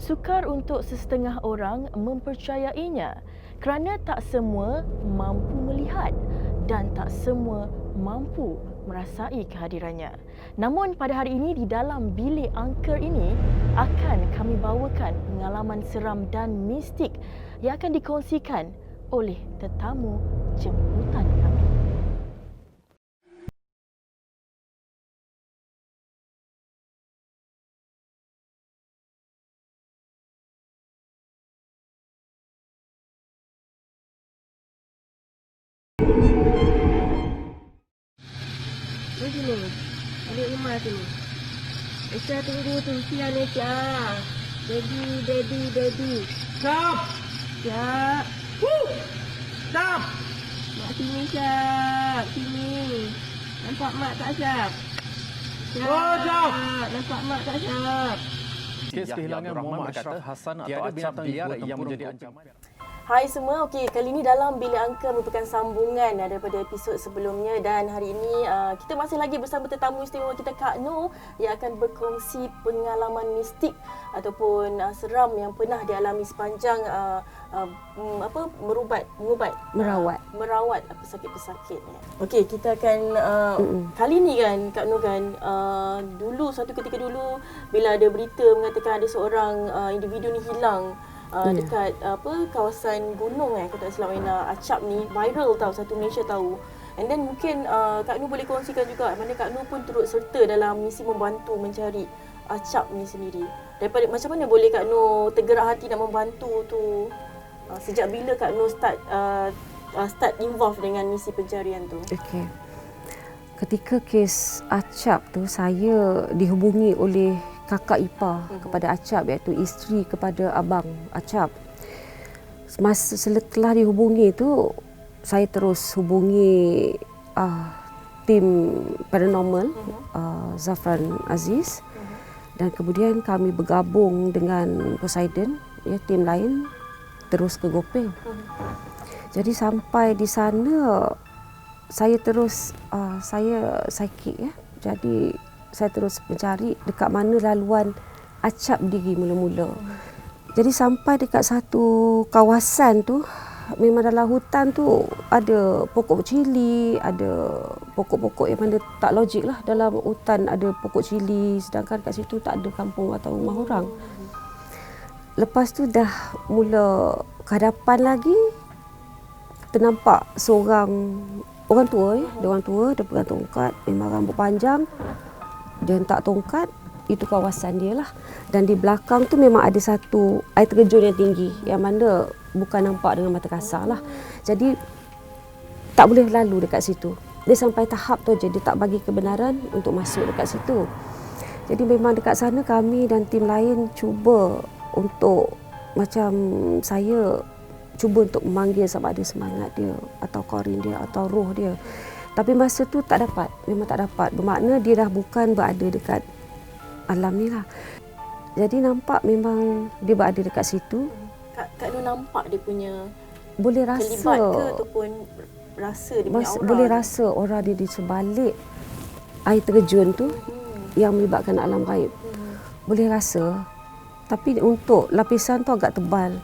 Sukar untuk sesetengah orang mempercayainya kerana tak semua mampu melihat dan tak semua mampu merasai kehadirannya. Namun pada hari ini di dalam bilik angker ini akan kami bawakan pengalaman seram dan mistik yang akan dikongsikan oleh tetamu jemputan kami. Ni sini. Adik rumah sini. Aisyah tunggu tu. Sian Aisyah. Daddy. Stop! Siap. Stop! Mak sini Siap. Sini. Nampak mak tak Siap? Oh, jauh. Nampak mak tak Siap? Kes kehilangan Muhammad Ashraf Hassan atau binatang liar yang menjadi ancaman. Hai semua, okey, kali ini dalam Bilik Angker merupakan sambungan daripada episod sebelumnya dan hari ini kita masih lagi bersama tetamu istimewa kita Kak Noh yang akan berkongsi pengalaman mistik ataupun seram yang pernah dialami sepanjang merawat pesakit-pesakit. Okey, kita akan kali ni kan Kak Noh kan dulu satu ketika dulu bila ada berita mengatakan ada seorang individu ni hilang dekat kawasan gunung kalau tak silap Acap ni viral tau, satu Malaysia tahu. And then mungkin Kak Noh boleh kongsikan juga mana Kak Noh pun turut serta dalam misi membantu mencari Acap ni sendiri. Daripada macam mana boleh Kak Noh tergerak hati nak membantu tu? Sejak bila Kak Noh start involve dengan misi pencarian tu? Okey. Ketika kes Acap tu saya dihubungi oleh kakak ipar kepada Acap, iaitu isteri kepada abang Acap. Setelah dihubungi tu saya terus hubungi tim paranormal Zafran Aziz dan kemudian kami bergabung dengan Poseidon, tim lain terus ke Gopeng. Jadi sampai di sana saya terus saya psychic jadi saya terus mencari dekat mana laluan Acap diri mula-mula. Jadi sampai dekat satu kawasan tu, memang dalam hutan tu ada pokok cili, ada pokok-pokok yang mana tak logik lah. Dalam hutan ada pokok cili, sedangkan kat situ tak ada kampung atau rumah orang. Lepas tu dah mula ke hadapan lagi, ternampak seorang orang tua, dia pegang tongkat, memang rambut panjang. Dia hentak tongkat, itu kawasan dia lah. Dan di belakang tu memang ada satu air terjun yang tinggi, yang mana bukan nampak dengan mata kasar lah. Jadi tak boleh lalu dekat situ. Dia sampai tahap tu je, dia tak bagi kebenaran untuk masuk dekat situ. Jadi memang dekat sana kami dan tim lain cuba untuk, macam saya cuba untuk memanggil sama ada semangat dia atau korin dia atau roh dia. Tapi masa tu tak dapat, memang tak dapat. Bermakna dia dah bukan berada dekat alam ni lah. Jadi nampak memang dia berada dekat situ. Kak Noh nampak dia punya boleh rasa terlibat ke ataupun rasa dia punya aura? Boleh rasa aura dia di sebalik air terjun tu yang melibatkan alam gaib. Boleh rasa. Tapi untuk lapisan tu agak tebal.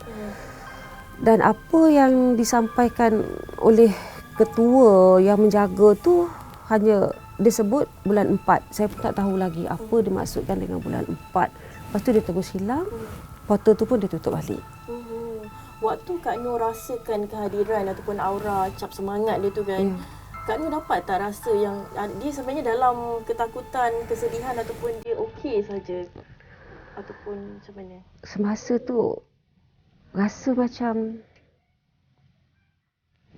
Dan apa yang disampaikan oleh ketua yang menjaga tu hanya dia sebut bulan 4. Saya pun tak tahu lagi apa dia maksudkan dengan bulan 4. Lepas tu dia terus hilang. Portal tu pun dia tutup balik. Waktu Kak Noh rasakan kehadiran ataupun aura cap semangat dia tu kan, Kak Noh dapat tak rasa yang dia sebenarnya dalam ketakutan, kesedihan ataupun dia okey saja? Ataupun macam mana? Semasa tu rasa macam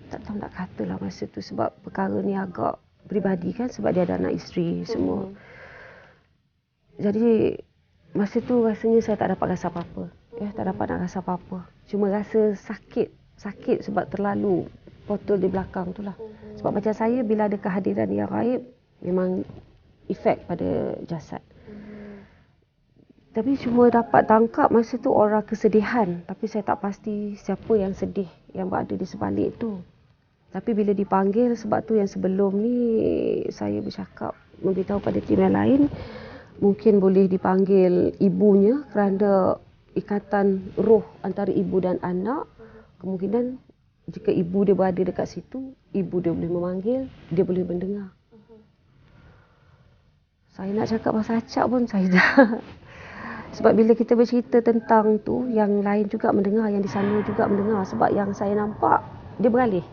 tak tahu nak katalah masa tu, sebab perkara ni agak peribadi kan, sebab dia ada anak isteri semua. Jadi masa tu rasanya saya tak dapat rasa apa-apa. Tak dapat nak rasa apa-apa. Cuma rasa sakit sebab terlalu portal di belakang tu lah. Sebab macam saya bila ada kehadiran yang gaib memang efek pada jasad. Tapi cuma dapat tangkap masa tu aura kesedihan. Tapi saya tak pasti siapa yang sedih yang berada di sebalik tu. Tapi bila dipanggil, sebab tu yang sebelum ni saya bercakap memberitahu pada tim yang lain, mungkin boleh dipanggil ibunya kerana ikatan roh antara ibu dan anak. Kemungkinan jika ibu dia berada dekat situ, ibu dia boleh memanggil, dia boleh mendengar. Saya nak cakap pasal acap pun saya dah. Sebab bila kita bercerita tentang tu, yang lain juga mendengar, yang di sana juga mendengar. Sebab yang saya nampak, dia beralih.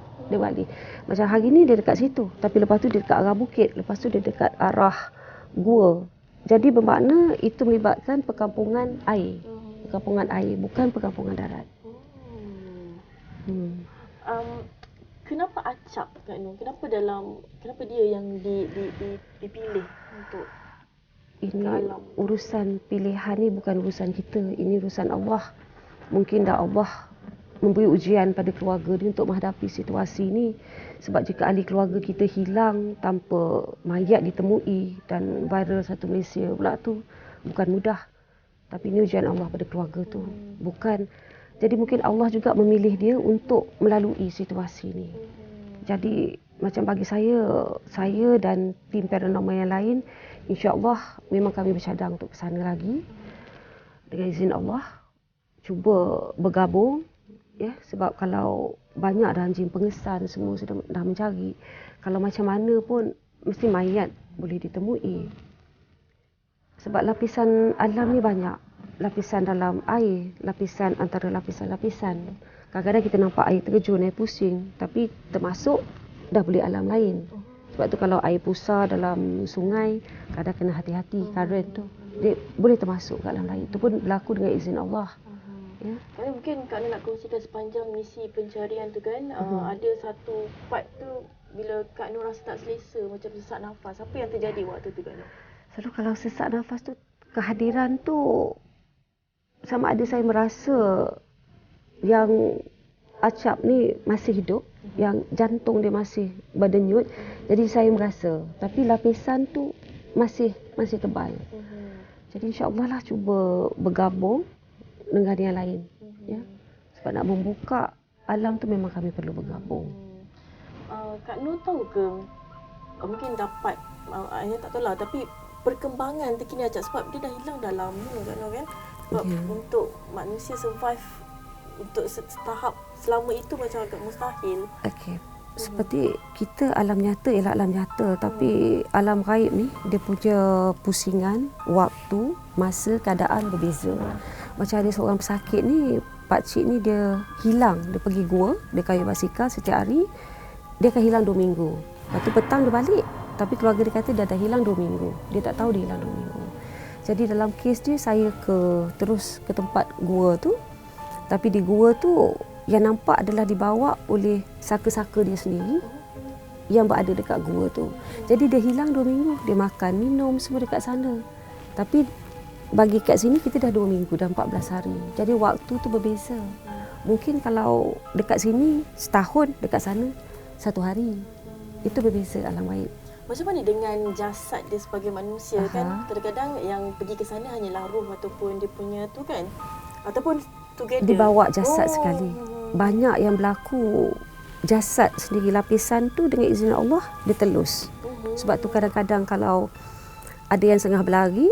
Macam hari ni dia dekat situ, tapi lepas tu dia dekat arah bukit, lepas tu dia dekat arah gua. Jadi bermakna itu melibatkan perkampungan air. Perkampungan air, bukan perkampungan darat. Kenapa acap, Kak Nur? Kenapa dia yang dipilih untuk ini urusan pilihan ni bukan urusan kita, ini urusan Allah. Mungkin dah Allah memberi ujian pada keluarga dia untuk menghadapi situasi ni. Sebab jika ahli keluarga kita hilang tanpa mayat ditemui dan viral satu Malaysia pula tu, bukan mudah. Tapi ini ujian Allah pada keluarga tu. Bukan. Jadi mungkin Allah juga memilih dia untuk melalui situasi ni. Jadi macam bagi saya dan tim paranormal yang lain, insya-Allah memang kami bercadang untuk ke sana lagi. Dengan izin Allah, cuba bergabung. Ya, sebab kalau banyak dah anjing pengesan semua sudah dah mencari, kalau macam mana pun mesti mayat boleh ditemui. Sebab lapisan alam ni banyak. Lapisan dalam air, lapisan antara lapisan-lapisan. Kadang-kadang kita nampak air terjun, air pusing, tapi termasuk dah boleh alam lain. Sebab tu kalau air pusar dalam sungai, kadang kena hati-hati current tu. Dia boleh termasuk ke alam lain. Itu pun berlaku dengan izin Allah. Ya. Kalau mungkin Kak Nur nak kongsikan sepanjang misi pencarian tu kan, ada satu part tu bila Kak Nur rasa tak selesa, macam sesak nafas. Apa yang terjadi waktu tu, Kak Nur? Selalu kalau sesak nafas tu, kehadiran tu sama ada saya merasa yang acap ni masih hidup, yang jantung dia masih berdenyut. Jadi saya merasa, tapi lapisan tu masih tebal. Jadi insya-Allah lah cuba bergabung dengan yang lain. Ya. Sebab nak membuka alam tu memang kami perlu bergabung. Kak Nur tahu ke, mungkin dapat, saya tak tahu lah, tapi perkembangan terkini acap sebab dia dah hilang dah lama, Kak Nur kan? Sebab untuk manusia survive untuk tahap selama itu macam agak mustahil. Okey. Seperti kita alam nyata ialah alam nyata, tapi alam gaib ni dia punya pusingan, waktu, masa, keadaan berbeza. Macam ada seorang pesakit ni, pakcik ni dia hilang, dia pergi gua, dia kayuh basikal setiap hari, dia akan hilang 2 minggu. Lepas tu petang dia balik, tapi keluarga dia kata dia dah hilang 2 minggu. Dia tak tahu dia hilang 2 minggu. Jadi dalam kes dia, saya terus ke tempat gua tu. Tapi di gua tu, yang nampak adalah dibawa oleh saka-saka dia sendiri yang berada dekat gua tu. Jadi dia hilang 2 minggu. Dia makan, minum semua dekat sana. Tapi bagi kat sini, kita dah 2 minggu, dah 14 hari. Jadi waktu tu berbeza. Mungkin kalau dekat sini, setahun, dekat sana, 1 hari. Itu berbeza alam gaib. Macam mana dengan jasad dia sebagai manusia kan? Kadang-kadang yang pergi ke sana hanyalah roh ataupun dia punya tu kan? Ataupun together. Dibawa jasad sekali. Banyak yang berlaku jasad sendiri, lapisan tu dengan izin Allah dia telus. Sebab tu kadang-kadang kalau ada yang tengah berlari,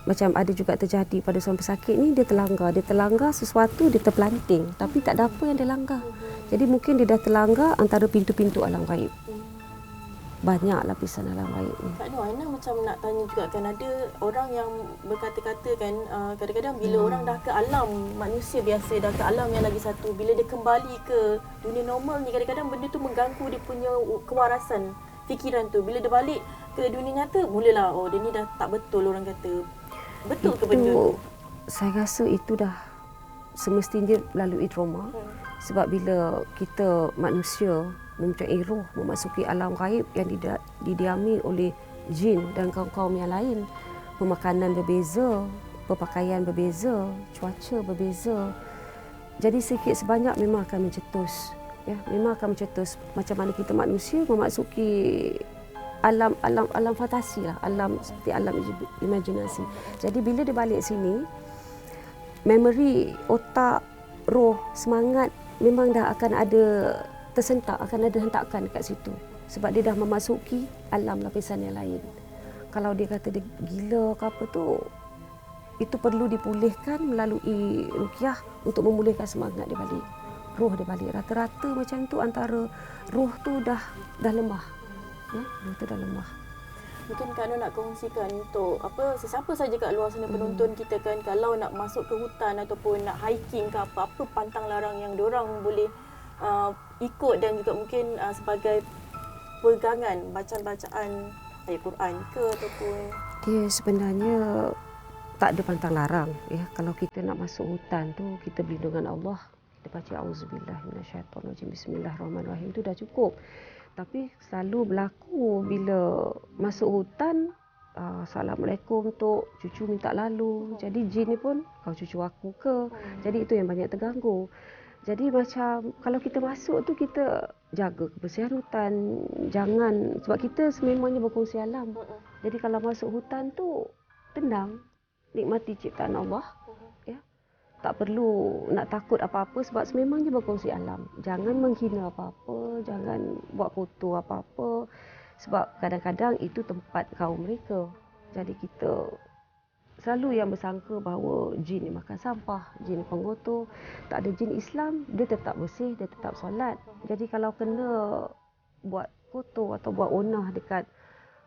macam ada juga terjadi pada seorang pesakit ni, dia terlanggar sesuatu, dia terpelanting, tapi tak ada apa yang dia langgar. Jadi mungkin dia dah terlanggar antara pintu-pintu alam gaib. Banyak lapisan alam gaib ni. Kak Nur, Aina macam nak tanya juga kan, ada orang yang berkata-kata kan, kadang-kadang bila orang dah ke alam manusia biasa, dah ke alam yang lagi satu, bila dia kembali ke dunia normal ni, kadang-kadang benda tu mengganggu dia punya kewarasan fikiran tu. Bila dia balik ke dunia nyata, mulalah dia ni dah tak betul orang kata. Betul ke benda tu? Saya rasa itu dah semestinya melalui trauma. Sebab bila kita manusia mempunyai roh memasuki alam gaib yang didiami oleh jin dan kaum-kaum yang lain, pemakanan berbeza, berpakaian berbeza, cuaca berbeza. Jadi sikit sebanyak memang akan mencetus. Ya, memang akan mencetus. Macam mana kita manusia memasuki alam fantasi lah, alam seperti alam imajinasi. Jadi bila dia balik sini, memori, otak, roh, semangat memang dah akan ada tersentak, akan ada hentakan dekat situ. Sebab dia dah memasuki alam lapisan yang lain. Kalau dia kata dia gila ke apa tu, itu perlu dipulihkan melalui ruqyah untuk memulihkan semangat dia balik, roh dia balik. Rata-rata macam tu antara roh tu dah lemah. Ya, roh tu dah lemah. Mungkin Kak Nur nak kongsikan untuk sesiapa saja kat luar sana penonton kita kan, kalau nak masuk ke hutan ataupun nak hiking ke apa pantang larang yang diorang boleh ikut, dan juga mungkin sebagai pegangan bacaan-bacaan ayat Quran ke ataupun Dia sebenarnya tak ada pantang larang ya. Kalau kita nak masuk hutan tu, kita berlindung dengan Allah, kita baca auzubillahi minasyaitonirrajim, bismillahirrahmanirrahim, tu dah cukup. Tapi selalu berlaku bila masuk hutan, assalamualaikum tok, cucu minta lalu. Jadi jin ni pun, kau cucu aku ke? Jadi itu yang banyak terganggu. Jadi macam kalau kita masuk tu, kita jaga kebersihan hutan, jangan, sebab kita sememangnya berkongsi alam. Jadi kalau masuk hutan tu tenang, nikmati ciptaan Allah, ya. Tak perlu nak takut apa-apa sebab sememangnya berkongsi alam. Jangan menghina apa-apa, jangan buat foto apa-apa sebab kadang-kadang itu tempat kaum mereka. Jadi kita selalu yang bersangka bahawa jin ni makan sampah, jin ni pengotor. Tak ada, jin Islam, dia tetap bersih, dia tetap solat. Jadi kalau kena buat foto atau buat onah dekat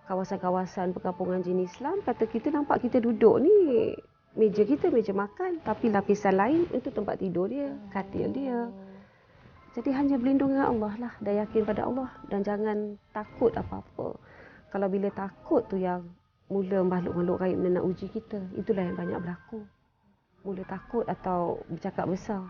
kawasan-kawasan perkampungan jin Islam, kata kita nampak kita duduk ni, meja kita meja makan, tapi lapisan lain itu tempat tidur dia, katil dia. Jadi hanya berlindung dengan Allah lah, dan yakin pada Allah, dan jangan takut apa-apa. Kalau bila takut tu yang mula makhluk-makhluk gaib nak uji kita, itulah yang banyak berlaku. Mula takut atau bercakap besar.